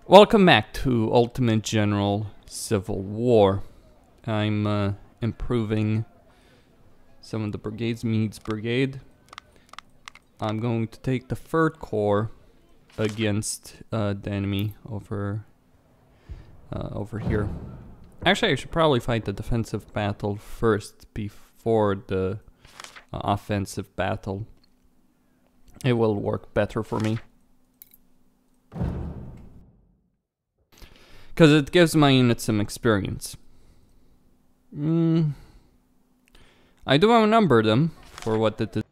Welcome back to Ultimate General Civil War. I'm improving some of the brigades. Meade's brigade. I'm going to take the 3rd Corps against the enemy over here. Actually, I should probably fight the defensive battle first before the offensive battle. It will work better for me. Because it gives my unit some experience. I do outnumber them for what it is.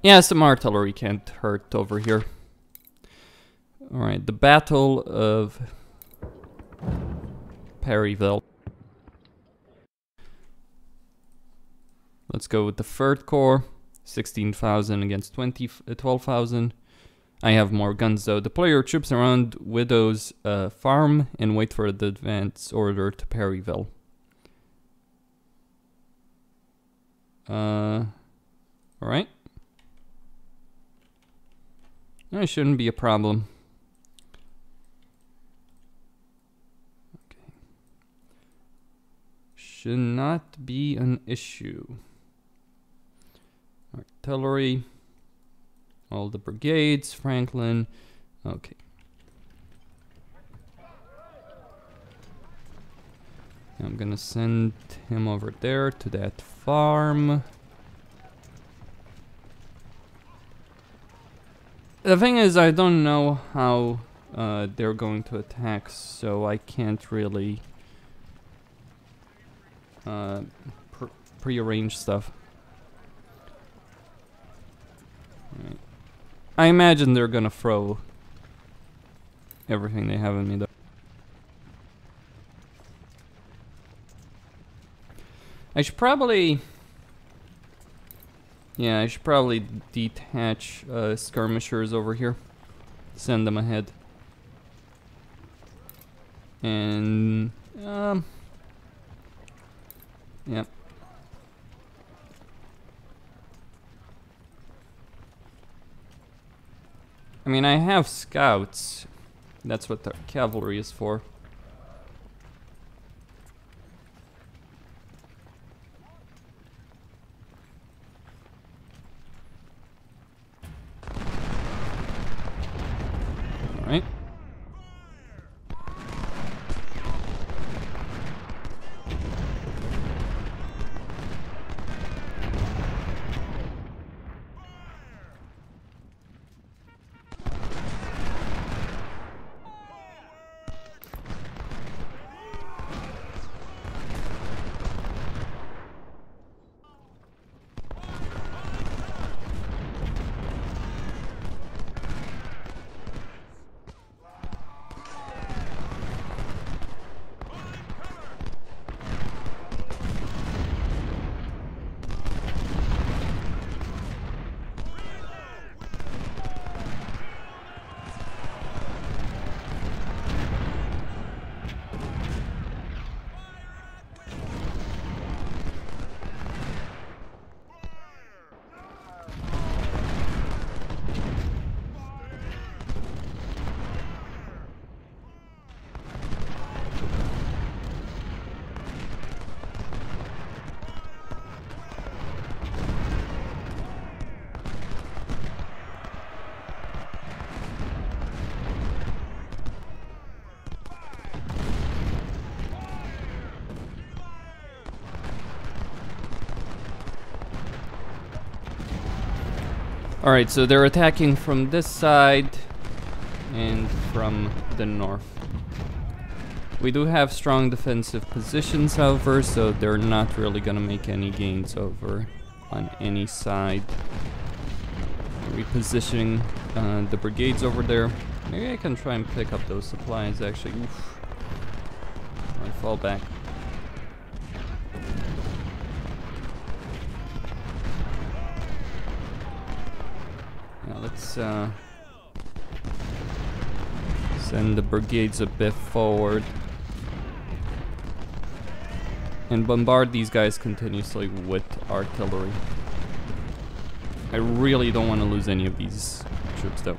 Yeah, some artillery can't hurt over here. Alright, the Battle of Perryville. Let's go with the 3rd Corps. 16,000 against 12,000. I have more guns though. Deploy your troops around Widow's farm and wait for the advance order to Perryville. Alright. That shouldn't be a problem. Okay. Should not be an issue. Artillery. All the brigades. Franklin. Okay. I'm gonna send him over there to that farm. The thing is, I don't know how they're going to attack, so I can't really prearrange stuff. Right. I imagine they're gonna throw everything they have in me, though. I should probably... Yeah, I should probably detach skirmishers over here. Send them ahead. And... yeah. I mean, I have scouts. That's what the cavalry is for. Right. Alright, so they're attacking from this side and from the north. We do have strong defensive positions, however, so they're not really gonna make any gains over on any side. Repositioning the brigades over there. Maybe I can try and pick up those supplies, actually. Oof. I fall back. Now let's send the brigades a bit forward and bombard these guys continuously with artillery. I really don't want to lose any of these troops though.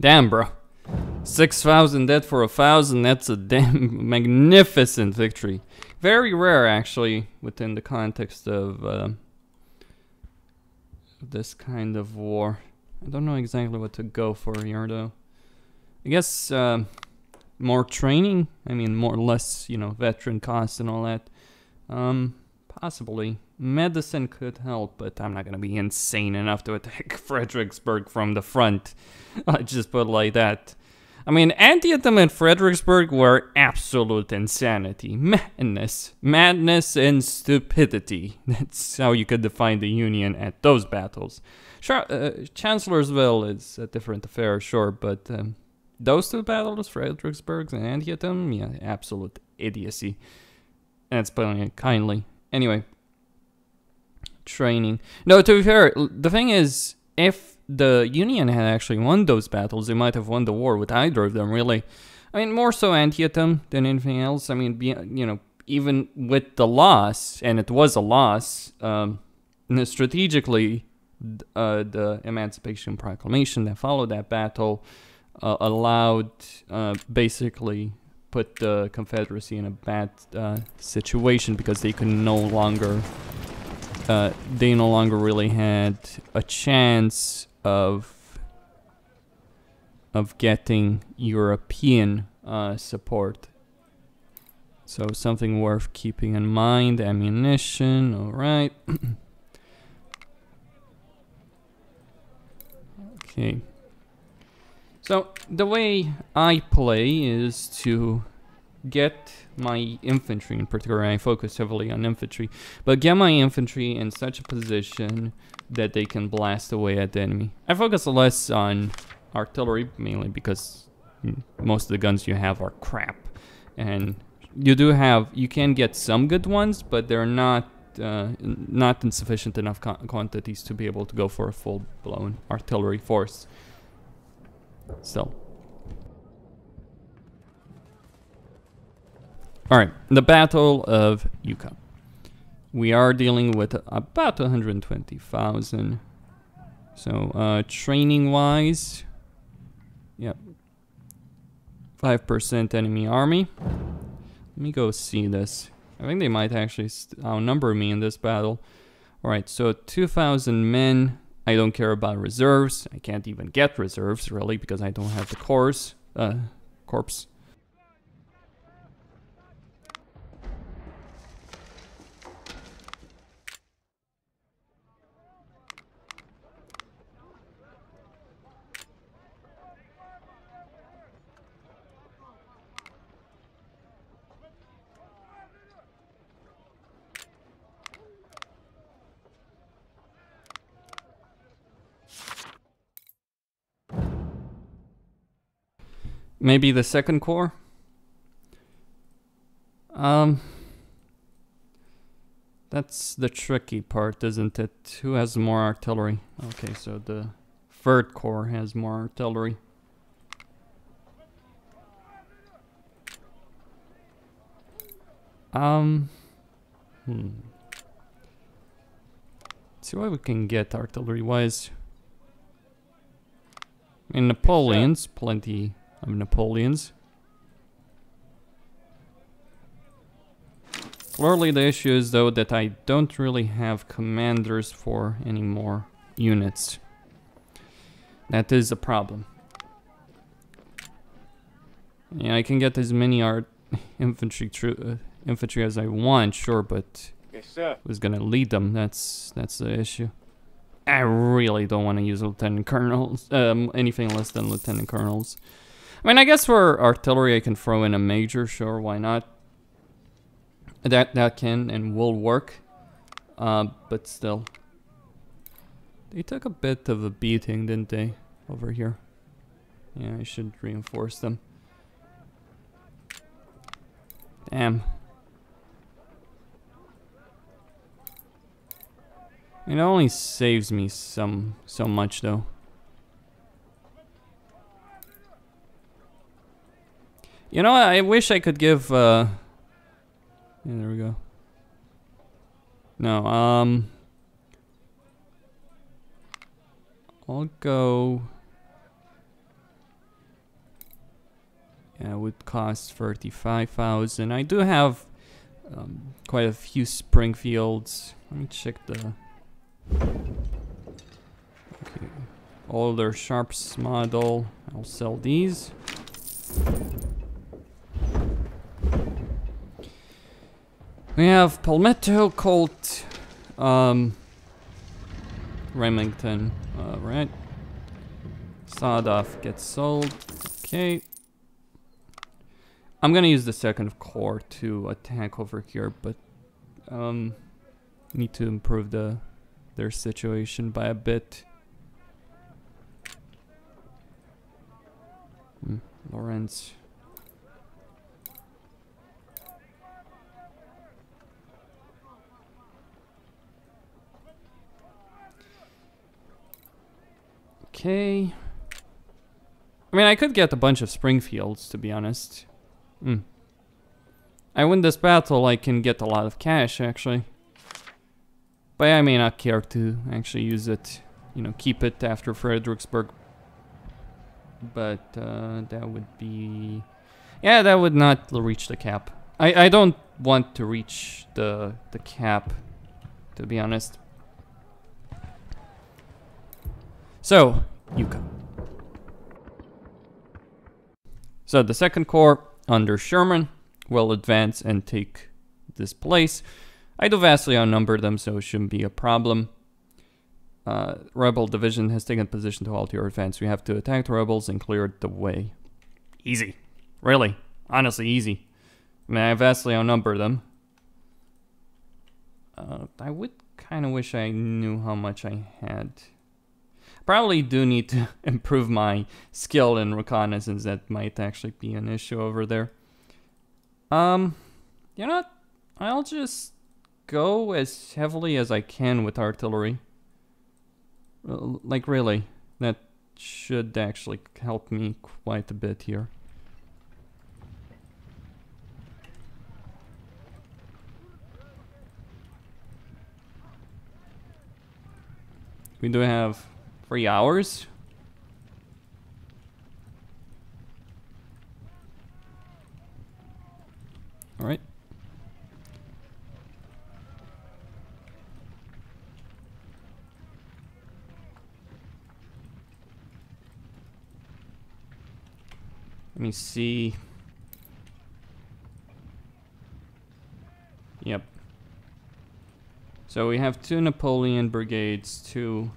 Damn, bro. 6,000 dead for 1,000. That's a damn magnificent victory. Very rare, actually, within the context of this kind of war. I don't know exactly what to go for here, though. I guess more training. I mean, more or less, you know, veteran costs and all that. Possibly. Medicine could help, but I'm not gonna be insane enough to attack Fredericksburg from the front. I just put it like that. I mean, Antietam and Fredericksburg were absolute insanity. Madness. Madness and stupidity. That's how you could define the Union at those battles. Sure, Chancellorsville is a different affair, sure, but those two battles, Fredericksburg and Antietam, yeah, absolute idiocy. And it's putting it kindly. Anyway. Training. No, to be fair, the thing is, if the Union had actually won those battles, they might have won the war with either of them, really. I mean, more so Antietam than anything else. I mean, you know, even with the loss, and it was a loss, strategically, the Emancipation Proclamation that followed that battle allowed, basically put the Confederacy in a bad situation because they could no longer, really had a chance of getting European support. So something worth keeping in mind. Ammunition, all right. Okay. So the way I play is to get my infantry, in particular I focus heavily on infantry, but get my infantry in such a position that they can blast away at the enemy. I focus less on artillery, mainly because most of the guns you have are crap, and you can get some good ones, but they're not in sufficient enough quantities to be able to go for a full-blown artillery force. So, alright, the Battle of Yucca. We are dealing with about 120,000. So, training-wise, yep, 5% enemy army. Let me go see this. I think they might actually outnumber me in this battle. Alright, so 2,000 men. I don't care about reserves. I can't even get reserves, really, because I don't have the corps. Maybe the second corps? That's the tricky part, isn't it? Who has more artillery? Okay, so the third corps has more artillery. See what we can get artillery-wise. I mean, Napoleons, plenty of Napoleons. Clearly the issue is, though, that I don't really have commanders for any more units. That is a problem. Yeah, I can get as many infantry as I want, sure, but Yes, sir. who's gonna lead them? That's the issue. I really don't want to use lieutenant colonels, anything less than lieutenant colonels. I mean, I guess for artillery I can throw in a major, sure, why not? That can and will work, but still. They took a bit of a beating, didn't they, over here? Yeah, I should reinforce them. Damn. It only saves me so much, though. You know, I wish I could give, yeah, there we go. No, I'll go... Yeah, it would cost 35,000. I do have quite a few Springfields. Let me check the... Okay, older Sharps model. I'll sell these. We have Palmetto, Colt, Remington, right. Sawed-off gets sold. Okay. I'm gonna use the second corps to attack over here, but need to improve their situation by a bit. Lawrence. Okay. I mean, I could get a bunch of Springfields, to be honest. I win this battle, I can get a lot of cash, actually. But I may not care to actually use it. You know, keep it after Fredericksburg. but that would be... Yeah, that would not reach the cap. I don't want to reach the cap, to be honest. So, you come. So the Second Corps under Sherman will advance and take this place. I do vastly outnumber them, so it shouldn't be a problem. Rebel division has taken position to halt your advance. We have to attack the rebels and clear the way. Easy. Really. Honestly, easy. I mean, I vastly outnumber them. I would kind of wish I knew how much I had. Probably do need to improve my skill in reconnaissance. That might actually be an issue over there. You know what? I'll just go as heavily as I can with artillery. Like, really, that should actually help me quite a bit here. We do have 3 hours. All right. Let me see. Yep. So we have 2 Napoleon brigades, 2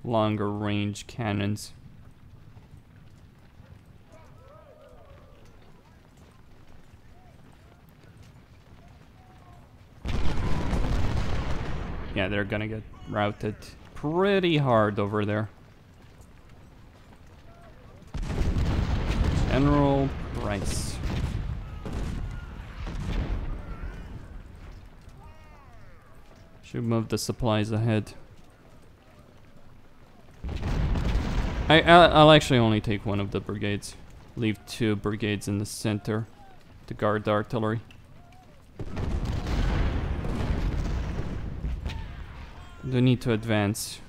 longer range cannons. Yeah, they're gonna get routed pretty hard over there. General Price. Should move the supplies ahead. I'll actually only take 1 of the brigades. Leave 2 brigades in the center to guard the artillery. Do need to advance.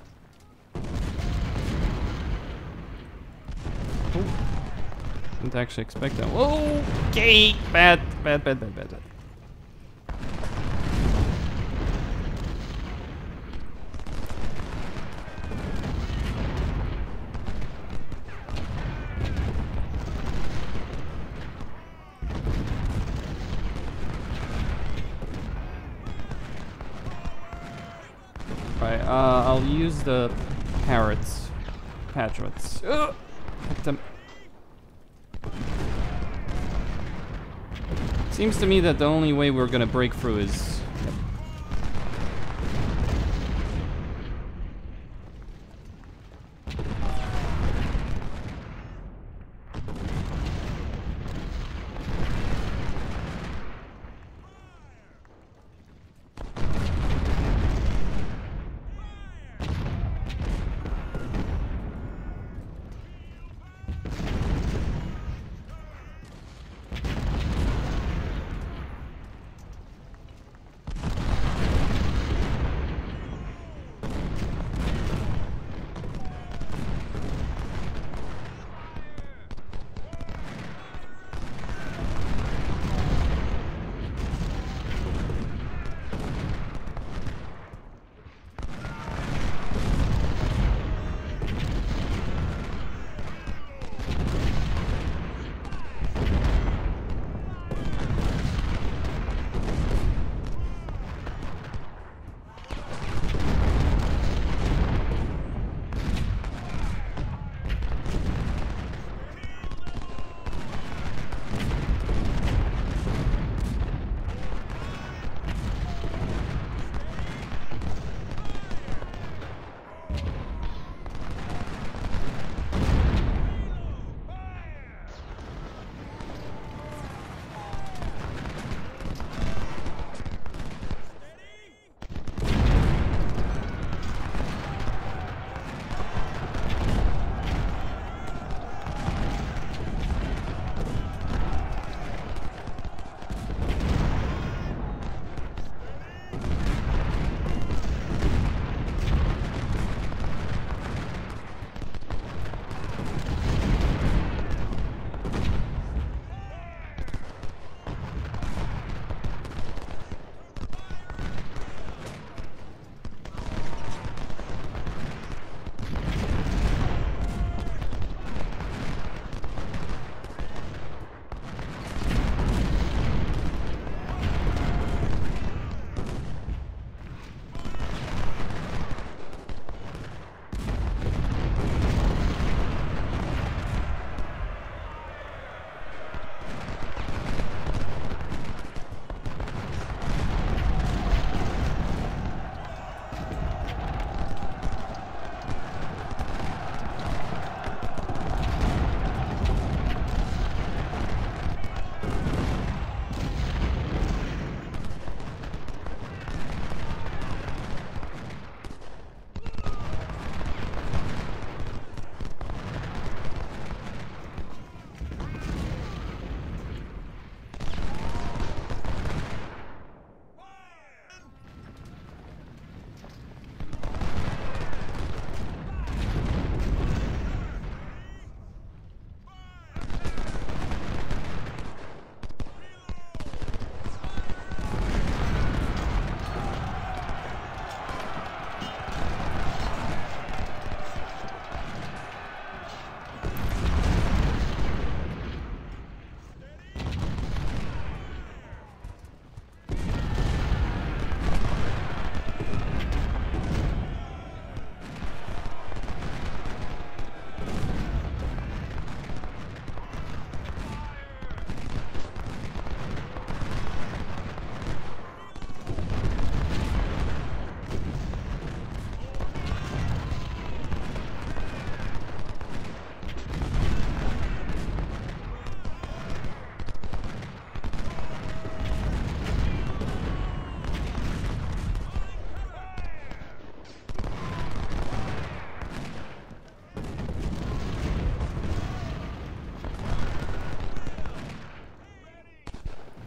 Oh, didn't actually expect that. Okay, bad. Right, I'll use the Patriots. Hit them. Seems to me that the only way we're gonna break through is...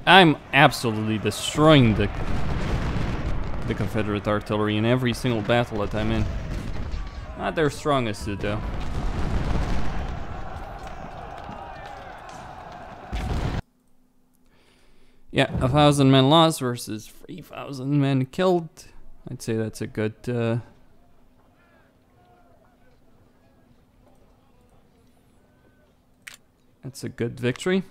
I'm absolutely destroying the Confederate artillery in every single battle that I'm in. Not their strongest suit, though. Yeah, 1,000 men lost versus 3,000 men killed. I'd say that's a good... that's a good victory.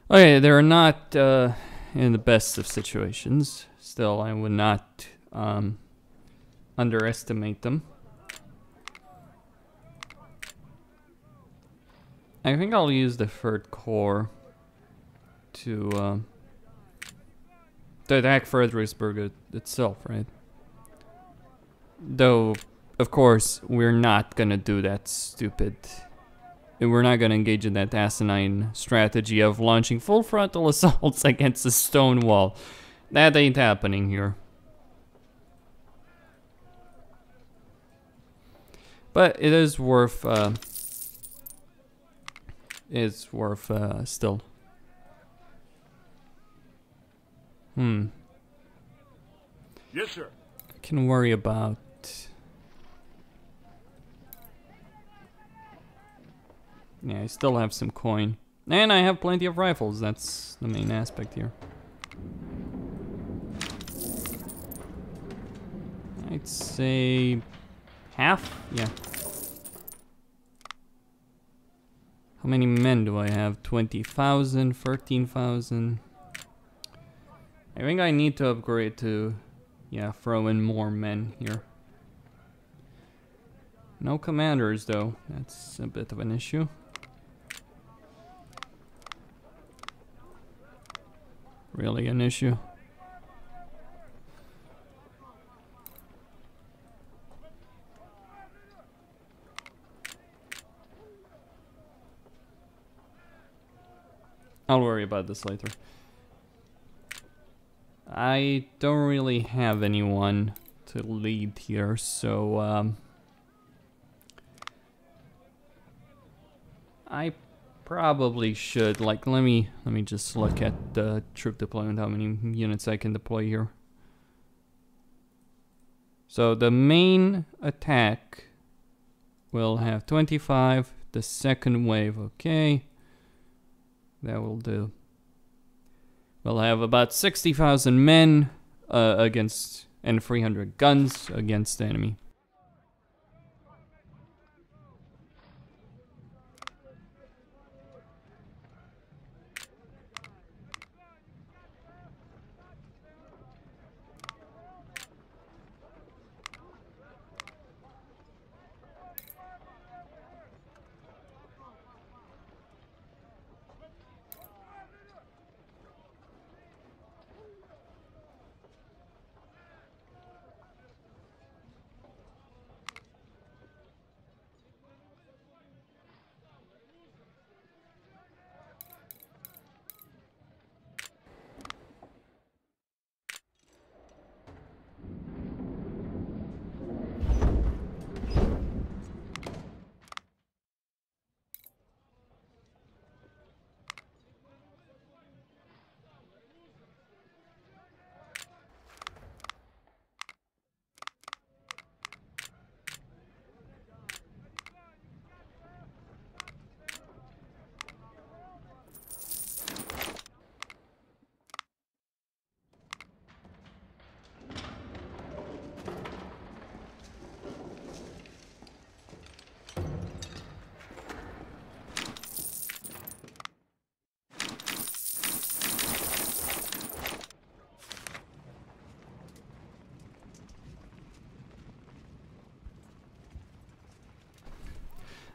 Okay, they're not in the best of situations. Still, I would not underestimate them. I think I'll use the 3rd Corps to attack Fredericksburg itself, right? Though, of course, we're not gonna do that stupid... We're not gonna engage in that asinine strategy of launching full frontal assaults against a stone wall. That ain't happening here. But it is worth, still. Yes, sir. I can worry about... Yeah, I still have some coin. And I have plenty of rifles, that's the main aspect here. I'd say... half? Yeah. How many men do I have? 20,000, 13,000. I think I need to upgrade to... yeah, throw in more men here. No commanders, though. That's a bit of an issue. Really an issue. I'll worry about this later. I don't really have anyone to lead here, so I probably should, like, let me just look at the troop deployment, how many units I can deploy here. So the main attack will have 25, the second wave, okay. That will do. We'll have about 60,000 men against, and 300 guns against the enemy.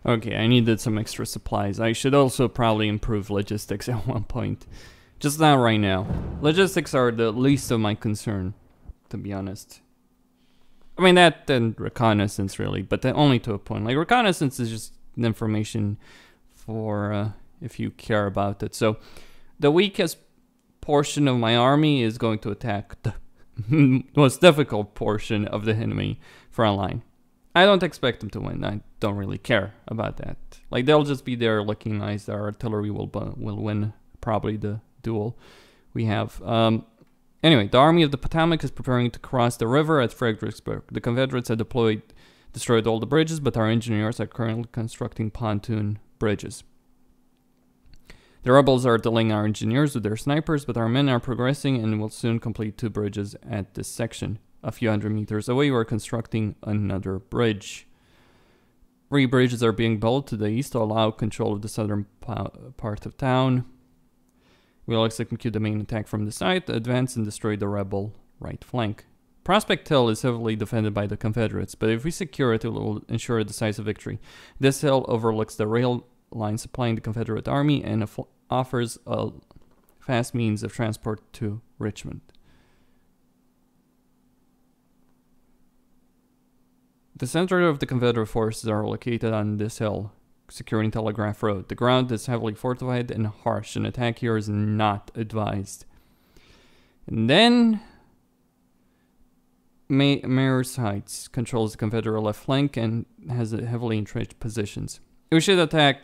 Okay, I needed some extra supplies. I should also probably improve logistics at one point. Just not right now. Logistics are the least of my concern, to be honest. I mean, that and reconnaissance, really, but only to a point. Like, reconnaissance is just information for if you care about it. So, the weakest portion of my army is going to attack the most difficult portion of the enemy front line. I don't expect them to win. I don't really care about that. Like, they'll just be there looking nice. Our artillery will win probably the duel we have. Anyway, the Army of the Potomac is preparing to cross the river at Fredericksburg. The Confederates had destroyed all the bridges, but our engineers are currently constructing pontoon bridges. The rebels are delaying our engineers with their snipers, but our men are progressing and will soon complete 2 bridges at this section. A few hundred meters away, we're constructing another bridge. 3 bridges are being built to the east to allow control of the southern part of town. We'll execute the main attack from the side, advance and destroy the rebel right flank. Prospect Hill is heavily defended by the Confederates, but if we secure it, it will ensure a decisive victory. This hill overlooks the rail line supplying the Confederate army and offers a fast means of transport to Richmond. The center of the Confederate forces are located on this hill, securing Telegraph Road. The ground is heavily fortified and harsh. An attack here is not advised. And then Mayor's Heights controls the Confederate left flank and has heavily entrenched positions. We should attack.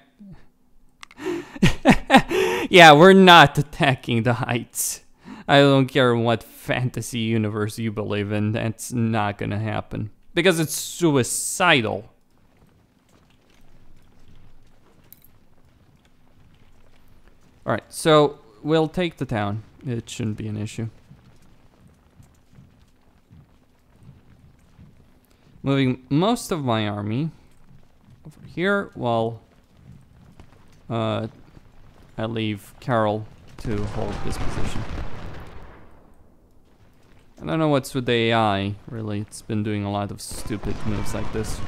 Yeah, we're not attacking the Heights. I don't care what fantasy universe you believe in. That's not gonna happen because it's suicidal. Alright, so we'll take the town. It shouldn't be an issue. Moving most of my army over here while I leave Carroll to hold this position. I don't know what's with the AI, really. It's been doing a lot of stupid moves like this.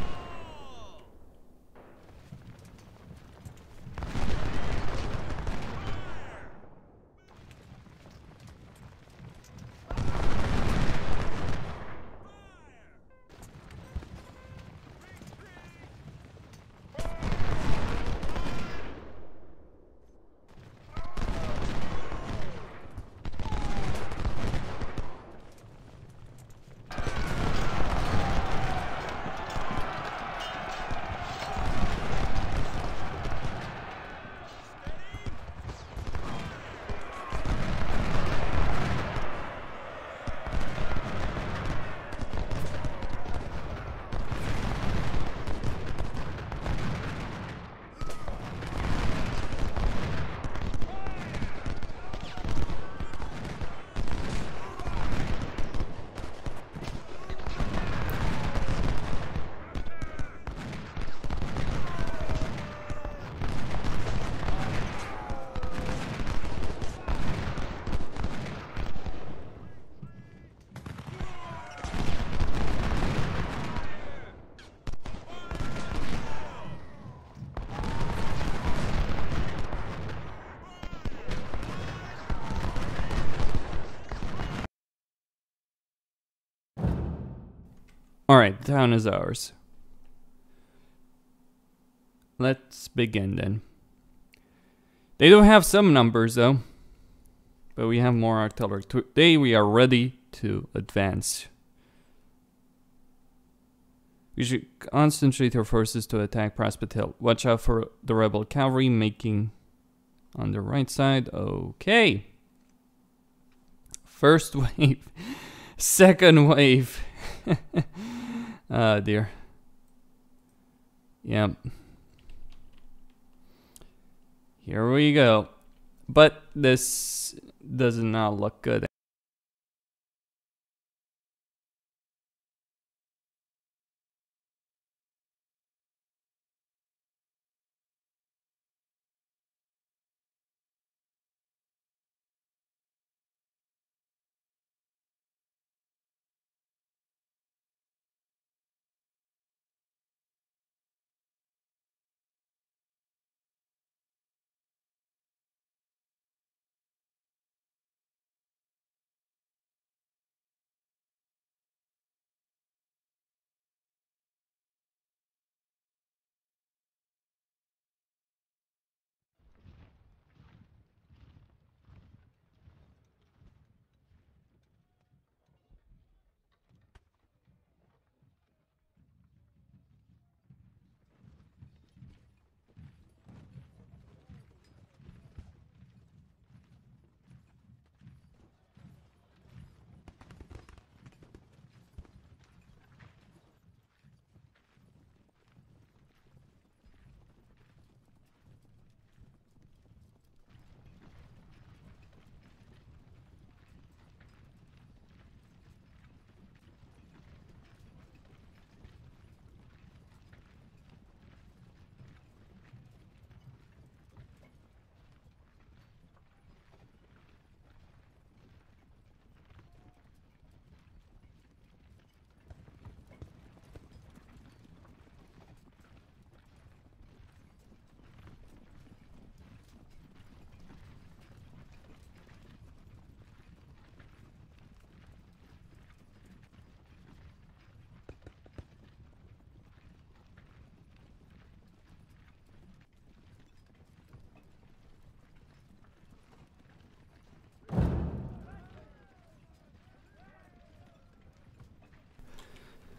Alright, the town is ours. Let's begin then. They do have some numbers though, but we have more artillery. Today we are ready to advance. We should concentrate our forces to attack Prospect Hill. Watch out for the rebel cavalry making on the right side. Okay. First wave. Second wave. Oh dear. Yep. Here we go. But this does not look good.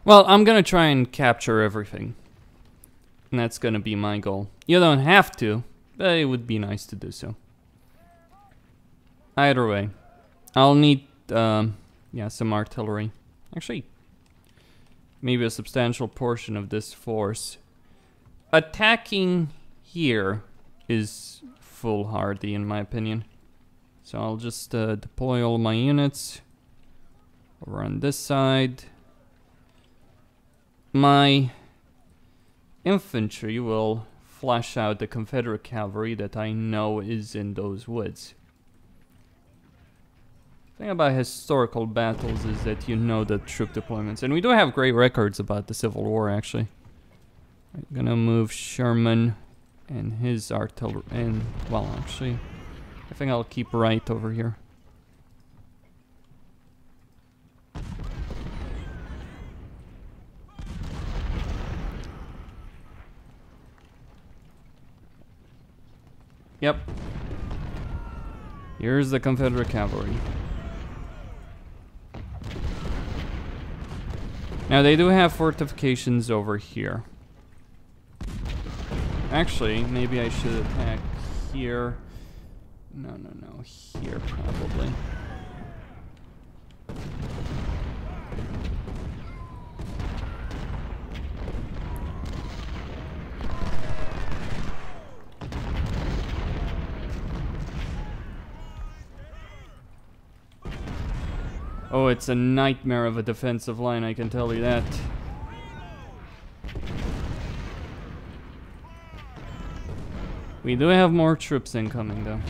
Well, I'm gonna try and capture everything. And that's gonna be my goal. You don't have to, but it would be nice to do so. Either way, I'll need, yeah, some artillery. Actually, maybe a substantial portion of this force. Attacking here is foolhardy, in my opinion. So I'll just deploy all my units over on this side. My infantry will flush out the Confederate cavalry that I know is in those woods. The thing about historical battles is that you know the troop deployments, and we do have great records about the Civil War, actually. I'm gonna move Sherman and his artillery, and, well, actually, I think I'll keep Wright over here. Yep. Here's the Confederate cavalry. Now they do have fortifications over here. Actually, maybe I should attack here. No, here probably. Oh, it's a nightmare of a defensive line, I can tell you that. We do have more troops incoming, though.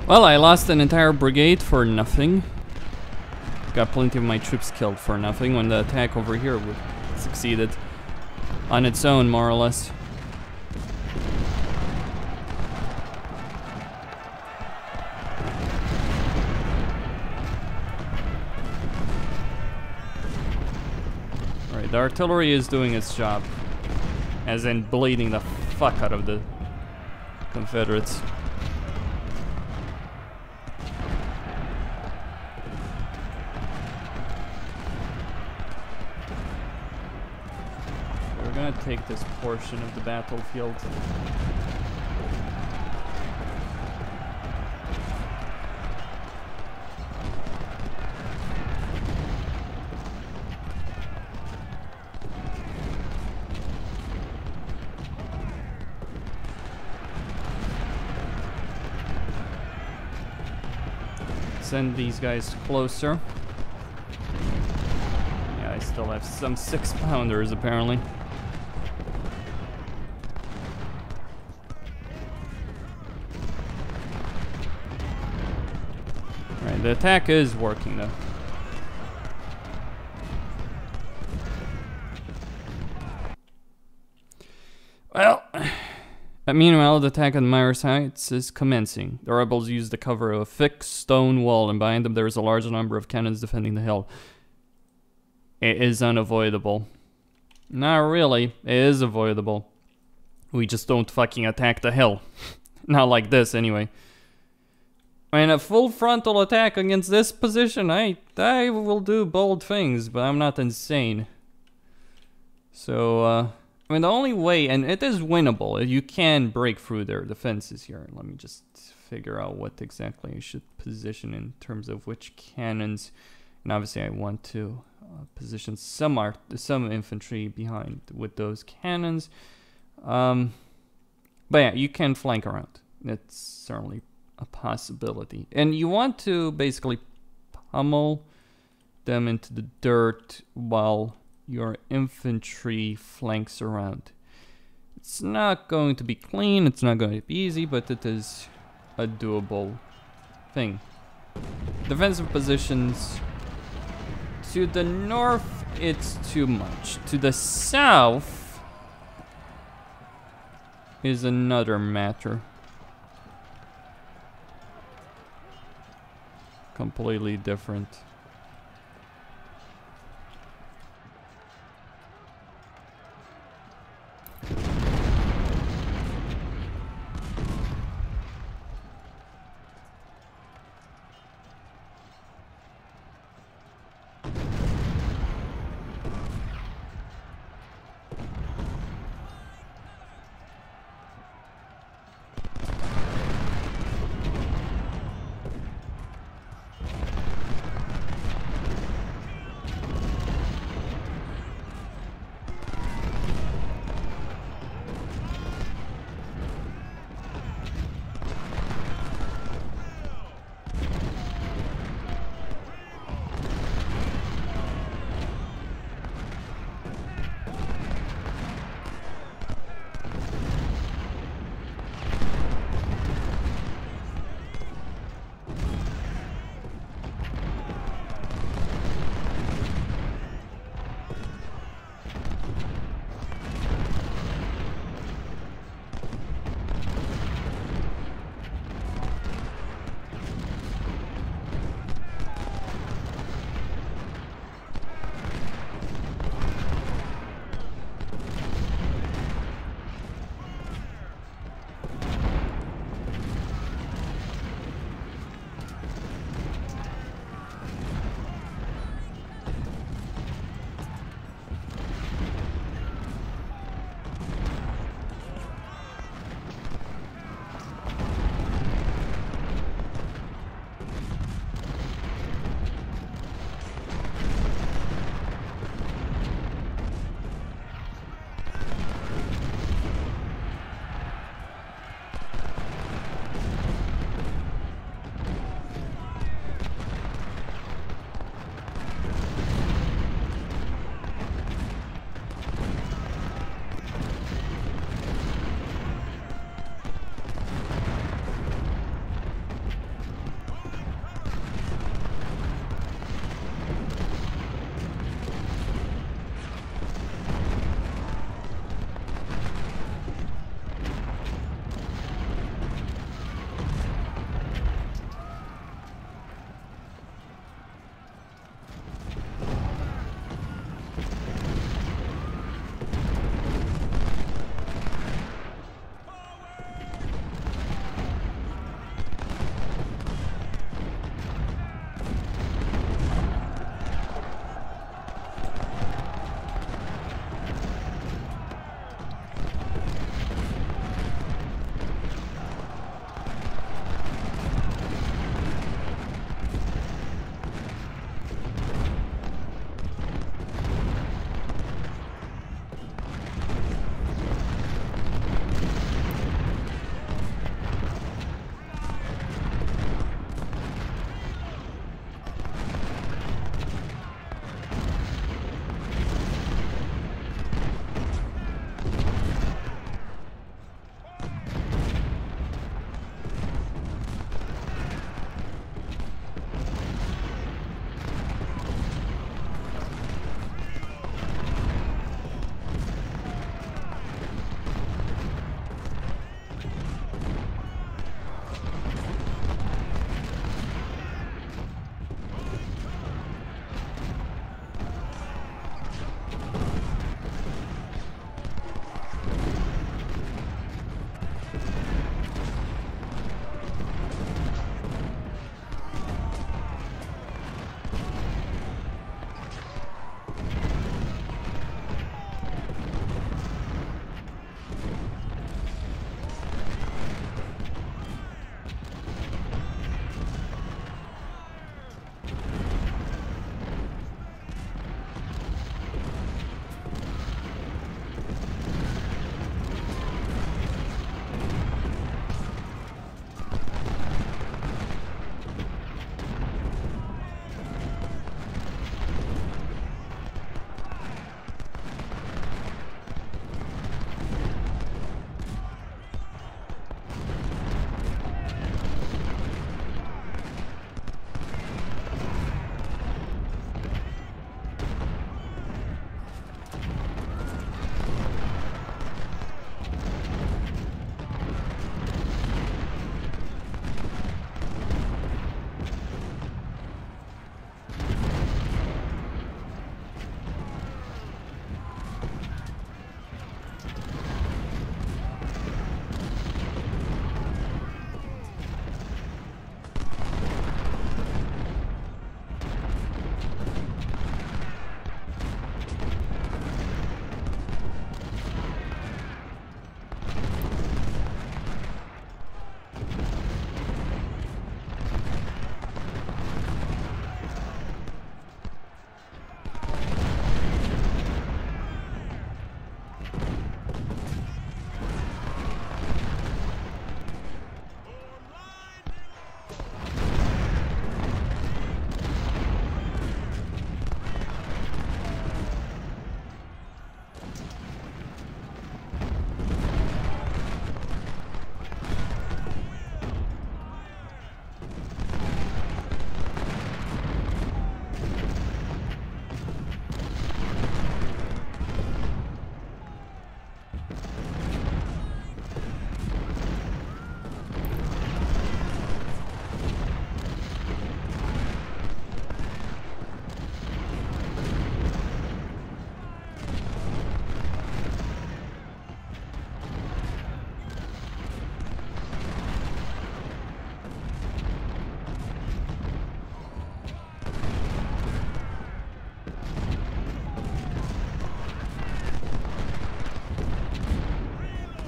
Well, I lost an entire brigade for nothing. Got plenty of my troops killed for nothing when the attack over here would succeeded on its own, more or less. Alright, the artillery is doing its job. As in bleeding the fuck out of the Confederates. We're gonna take this portion of the battlefield. Send these guys closer. Yeah, I still have some 6-pounders apparently. Alright, the attack is working though. Well, meanwhile, the attack on Myers Heights is commencing. The rebels use the cover of a thick stone wall, and behind them there is a large number of cannons defending the hill. It is unavoidable. Not really, it is avoidable. We just don't fucking attack the hill. Not like this, anyway. I mean, a full frontal attack against this position, I will do bold things, but I'm not insane. So, I mean, the only way, and it is winnable, you can break through their defenses here. Let me just figure out what exactly I should position in terms of which cannons. And obviously I want to position some infantry behind with those cannons. But yeah, you can flank around. It's certainly a possibility. And you want to basically pummel them into the dirt while your infantry flanks around. It's not going to be clean, it's not going to be easy, but it is a doable thing. Defensive positions. To the north, it's too much. To the south is another matter. Completely different.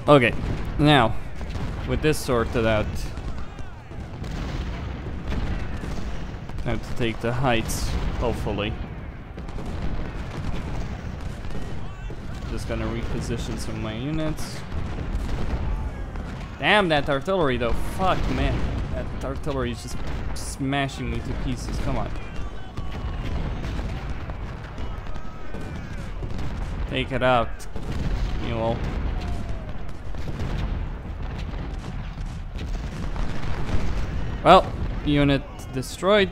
Okay, now, with this sorted out, I have to take the heights, hopefully. Just gonna reposition some of my units. Damn that artillery though, fuck man. That artillery is just smashing me to pieces, come on. Take it out, Mule. Well, unit destroyed.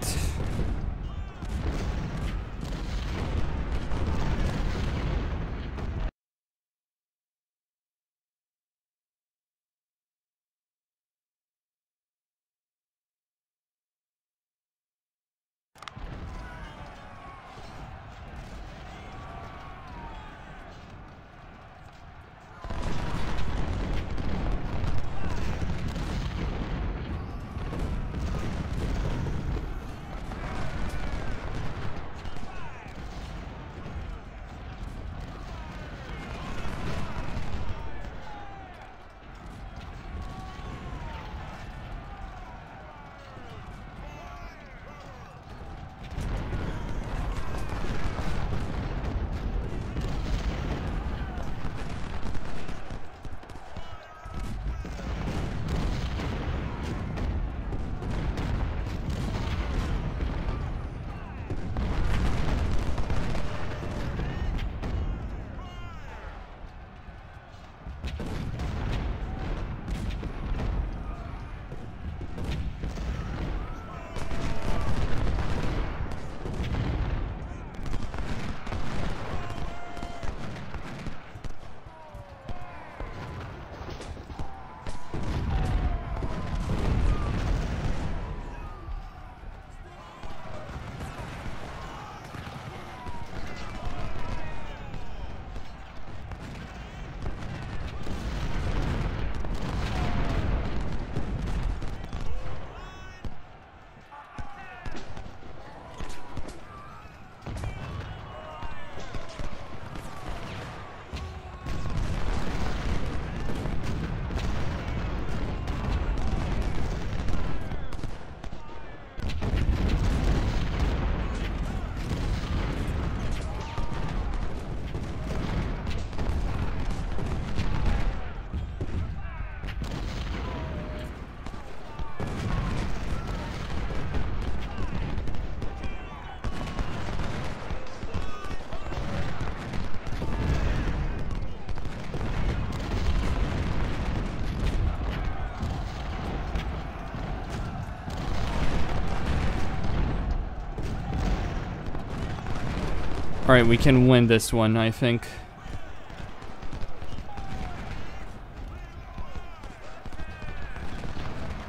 Alright, we can win this one, I think.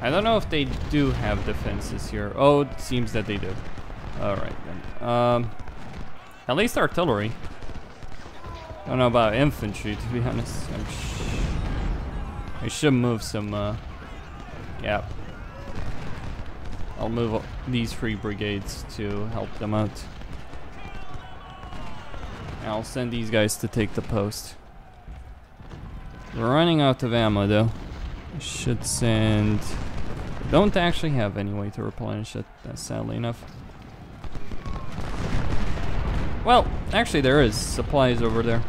I don't know if they do have defenses here. Oh, it seems that they do. Alright then. At least artillery. Don't know about infantry, to be honest. I should move some, yeah. I'll move these 3 brigades to help them out. I'll send these guys to take the post. We're running out of ammo though. I should send... Don't actually have any way to replenish it, sadly enough. Well, actually there is supplies over there.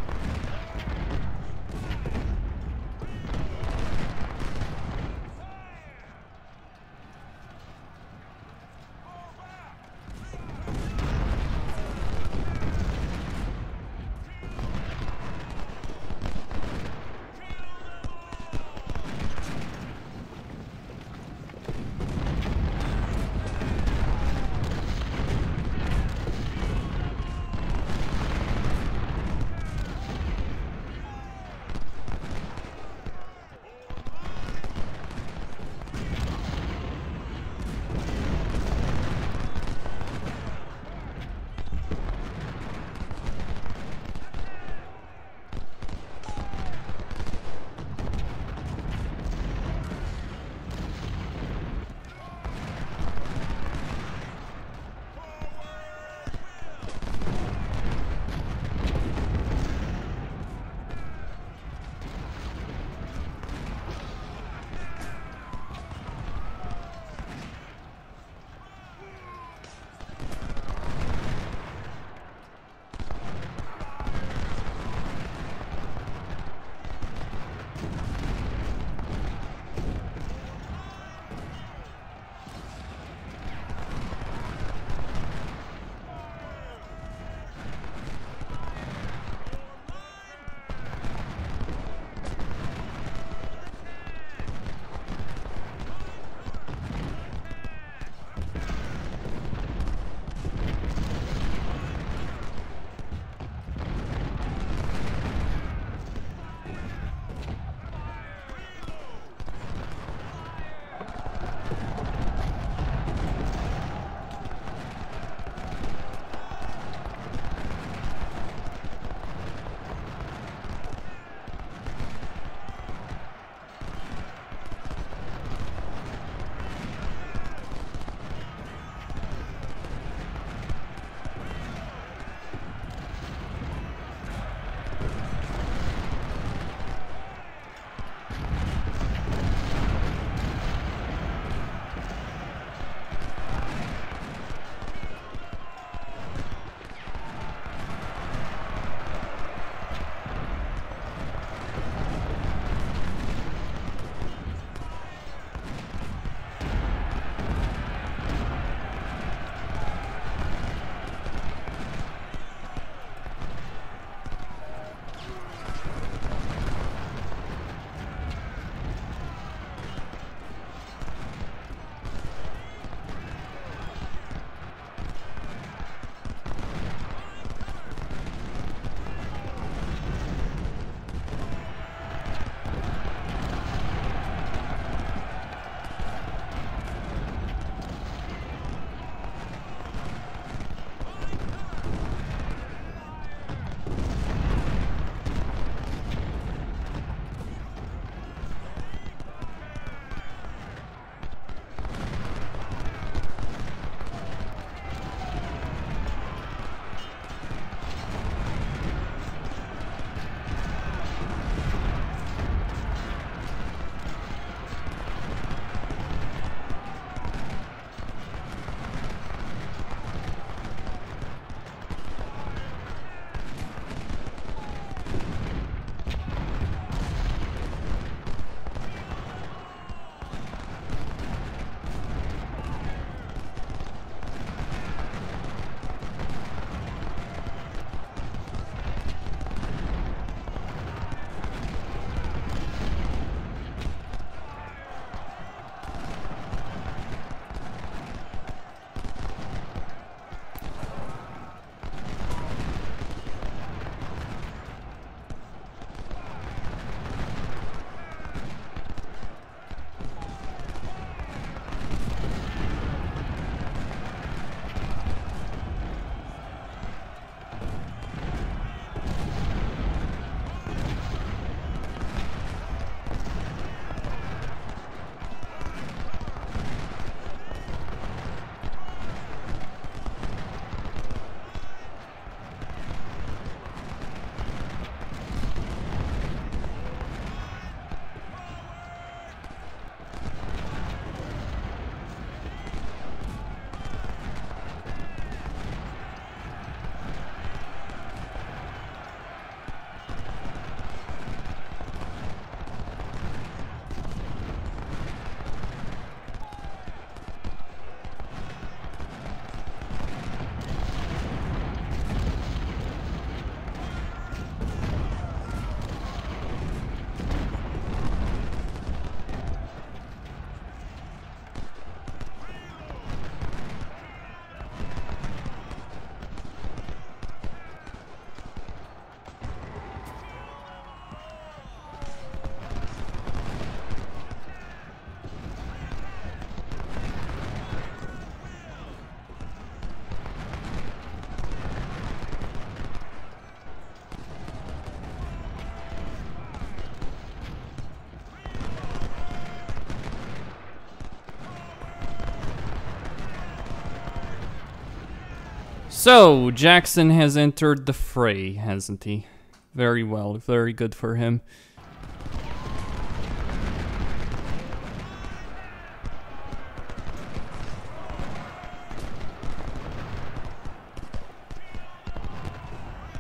So, Jackson has entered the fray, hasn't he? Very well, very good for him.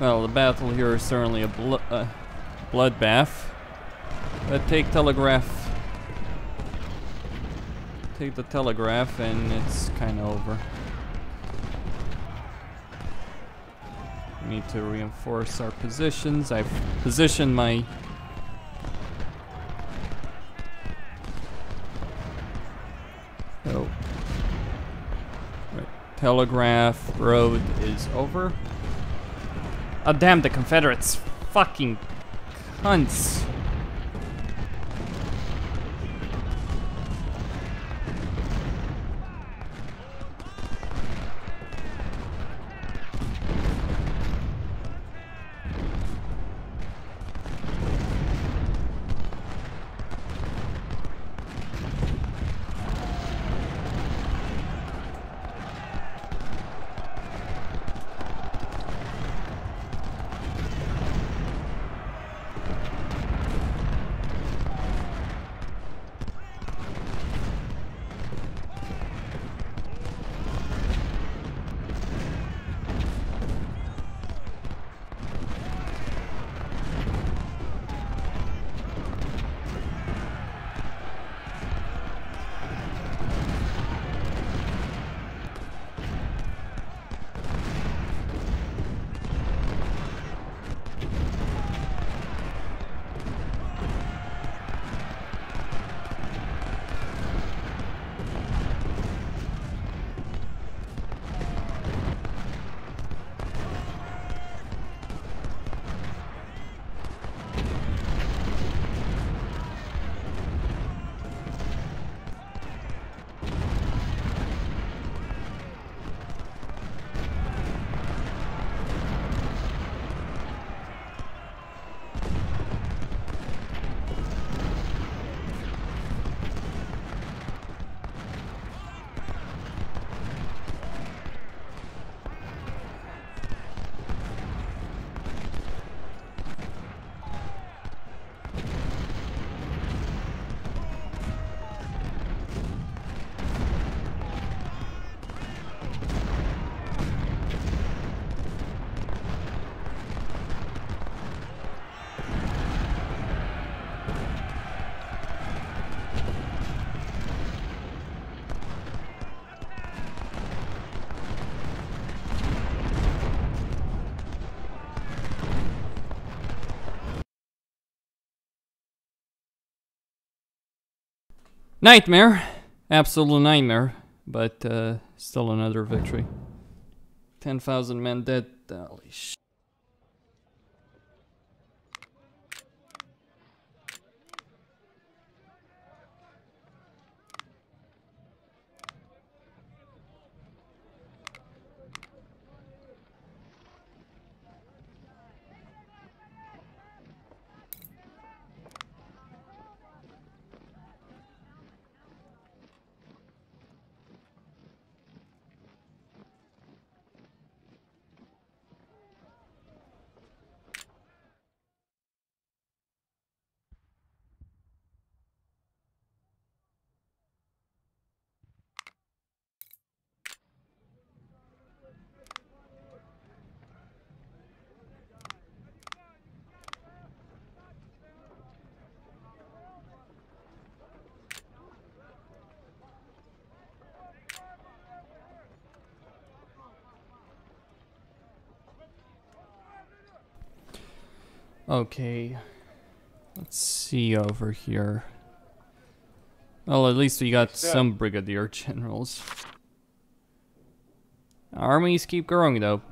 Well, the battle here is certainly a bloodbath. But take telegraph. Take the telegraph and it's kind of over. We need to reinforce our positions. I've positioned my... Oh. Right. Telegraph road is over. Oh damn, the Confederates. Fucking cunts. Nightmare. Absolute nightmare. But still another victory. 10,000 men dead. Holy shit. Okay, let's see over here. Well, at least we got some brigadier generals. Armies keep growing though.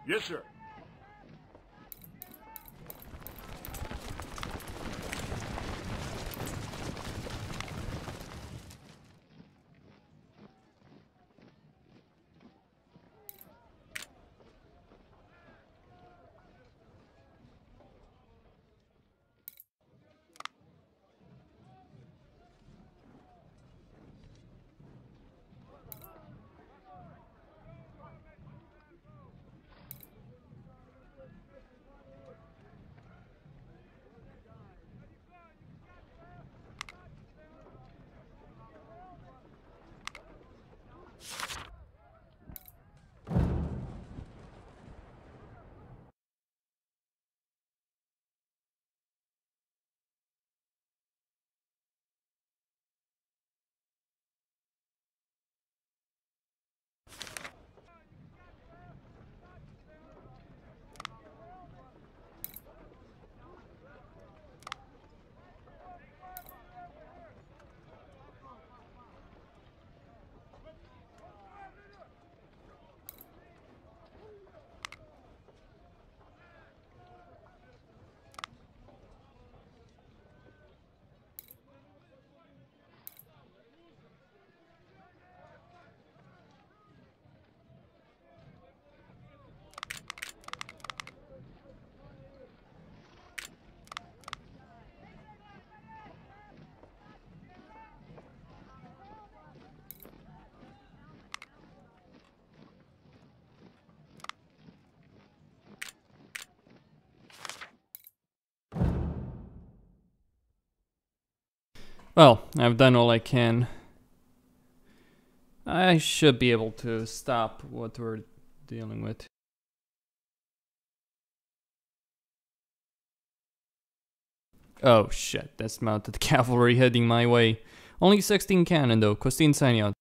Yes, sir. Well, I've done all I can. I should be able to stop what we're dealing with. Oh shit, that's mounted cavalry heading my way. Only 16 cannon though. Costin signing out.